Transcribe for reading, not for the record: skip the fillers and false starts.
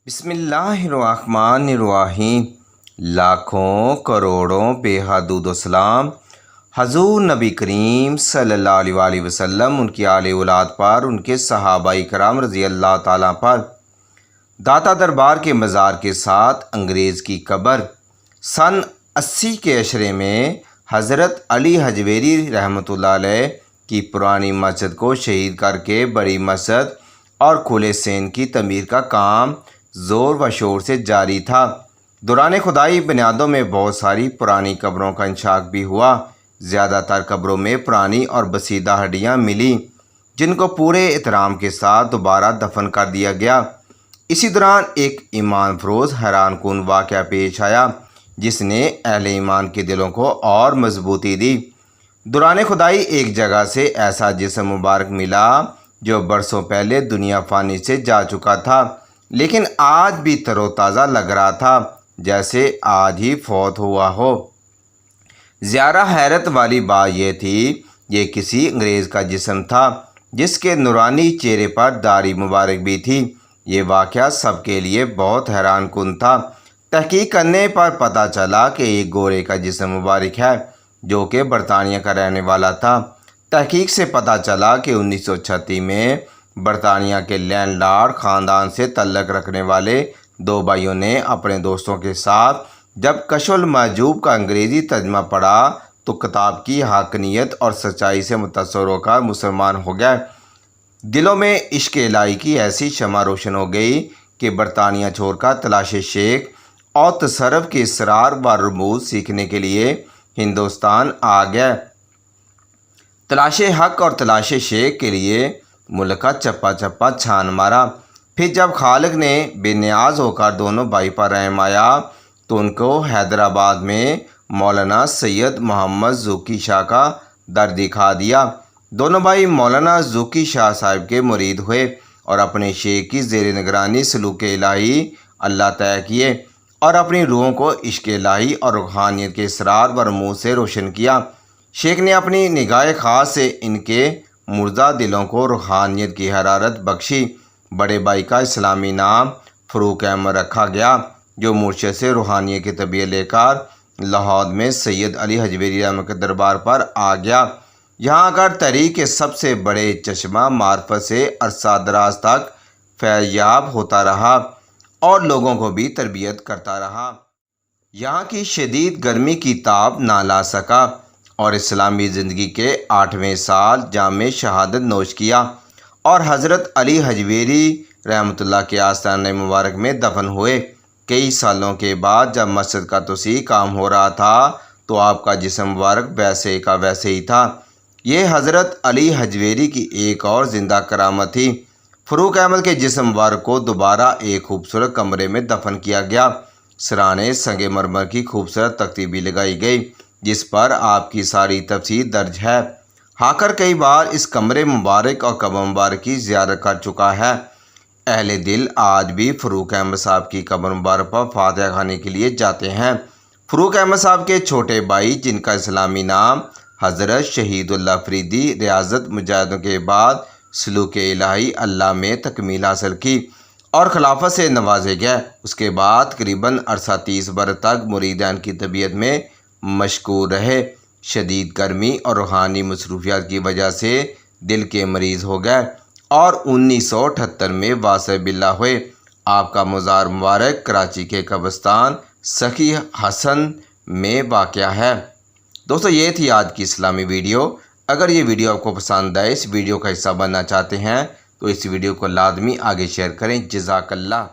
بسم اللہ الرحمن الرحیم۔ لاکھوں کروڑوں بے حدود و سلام حضور نبی کریم صلی اللہ علیہ وسلم، ان کی آل اولاد پر، ان کے صحابہ کرام رضی اللہ تعالیٰ پر۔ داتا دربار کے مزار کے ساتھ انگریز کی قبر۔ سن 80 کے عشرے میں حضرت علی حجویری رحمۃ اللہ علیہ کی پرانی مسجد کو شہید کر کے بڑی مسجد اور کھلے سین کی تعمیر کا کام زور و شور سے جاری تھا۔ دوران کھدائی بنیادوں میں بہت ساری پرانی قبروں کا انشاق بھی ہوا۔ زیادہ تر قبروں میں پرانی اور بسیدہ ہڈیاں ملیں، جن کو پورے احترام کے ساتھ دوبارہ دفن کر دیا گیا۔ اسی دوران ایک ایمان فروز حیران کن واقعہ پیش آیا، جس نے اہل ایمان کے دلوں کو اور مضبوطی دی۔ دوران کھدائی ایک جگہ سے ایسا جسم مبارک ملا جو برسوں پہلے دنیا فانی سے جا چکا تھا، لیکن آج بھی تر و تازہ لگ رہا تھا، جیسے آج ہی فوت ہوا ہو۔ زیادہ حیرت والی بات یہ تھی، یہ کسی انگریز کا جسم تھا، جس کے نورانی چہرے پر داڑھی مبارک بھی تھی۔ یہ واقعہ سب کے لیے بہت حیران کن تھا۔ تحقیق کرنے پر پتہ چلا کہ ایک گورے کا جسم مبارک ہے، جو کہ برطانیہ کا رہنے والا تھا۔ تحقیق سے پتہ چلا کہ 1936 میں برطانیہ کے لینڈ لارڈ خاندان سے تعلق رکھنے والے دو بھائیوں نے اپنے دوستوں کے ساتھ جب کشف المحجوب کا انگریزی ترجمہ پڑھا تو کتاب کی حقانیت اور سچائی سے متاثر ہو کر مسلمان ہو گئے۔ دلوں میں عشق الہی کی ایسی شمع روشن ہو گئی کہ برطانیہ چھوڑ کر تلاش شیخ اور تصرف کے اسرار و رموز سیکھنے کے لیے ہندوستان آ گئے۔ تلاش حق اور تلاش شیخ کے لیے ملک کا چپا چپا چھان مارا۔ پھر جب خالق نے بے نیاز ہو کر دونوں بھائی پر رحم آیا تو ان کو حیدرآباد میں مولانا سید محمد ذوقی شاہ کا در دکھا دیا۔ دونوں بھائی مولانا ذوقی شاہ صاحب کے مرید ہوئے اور اپنے شیخ کی زیر نگرانی سلوک الہی اللہ طے کیے اور اپنی روحوں کو عشق الہی اور روحانیت کے اسرار و رموز سے روشن کیا۔ شیخ نے اپنی نگاہ خاص سے ان کے مردہ دلوں کو روحانیت کی حرارت بخشی۔ بڑے بھائی کا اسلامی نام فروغ احمد رکھا گیا، جو مرشد سے روحانیت کی تربیت لے کر لاہور میں سید علی حجویری رحمۃ کے دربار پر آ گیا۔ یہاں کر تحریک کے سب سے بڑے چشمہ معرفت سے عرصہ دراز تک فیض یاب ہوتا رہا اور لوگوں کو بھی تربیت کرتا رہا۔ یہاں کی شدید گرمی کی تاب نہ لا سکا اور اسلامی زندگی کے 8ویں سال جام شہادت نوش کیا اور حضرت علی حجویری رحمۃ اللہ کے آستانہ مبارک میں دفن ہوئے۔ کئی سالوں کے بعد جب مسجد کا توسیع کام ہو رہا تھا تو آپ کا جسم مبارک ویسے کا ویسے ہی تھا۔ یہ حضرت علی حجویری کی ایک اور زندہ کرامت تھی۔ فروغ احمد کے جسم مبارک کو دوبارہ ایک خوبصورت کمرے میں دفن کیا گیا۔ سرانے سنگ مرمر کی خوبصورت تختی بھی لگائی گئی، جس پر آپ کی ساری تفصیل درج ہے۔ ہاکر کئی بار اس کمرے مبارک اور قبر مبارک کی زیارت کر چکا ہے۔ اہل دل آج بھی فروغ احمد صاحب کی قبر مبارک پر فاتحہ کھانے کے لیے جاتے ہیں۔ فروغ احمد صاحب کے چھوٹے بھائی، جن کا اسلامی نام حضرت شہید اللہ فریدی، ریاضت مجاہدوں کے بعد سلوک الہی اللہ میں تکمیل حاصل کی اور خلافت سے نوازے گئے۔ اس کے بعد تقریباً عرصہ 30 برس تک مریدان کی طبیعت میں مشغول رہے۔ شدید گرمی اور روحانی مصروفیات کی وجہ سے دل کے مریض ہو گئے اور 1978 میں واصل باللہ ہوئے۔ آپ کا مزار مبارک کراچی کے قبرستان سخی حسن میں واقع ہے۔ دوستو، یہ تھی آج کی اسلامی ویڈیو۔ اگر یہ ویڈیو آپ کو پسند آئے، اس ویڈیو کا حصہ بننا چاہتے ہیں تو اس ویڈیو کو لازمی آگے شیئر کریں۔ جزاک اللہ۔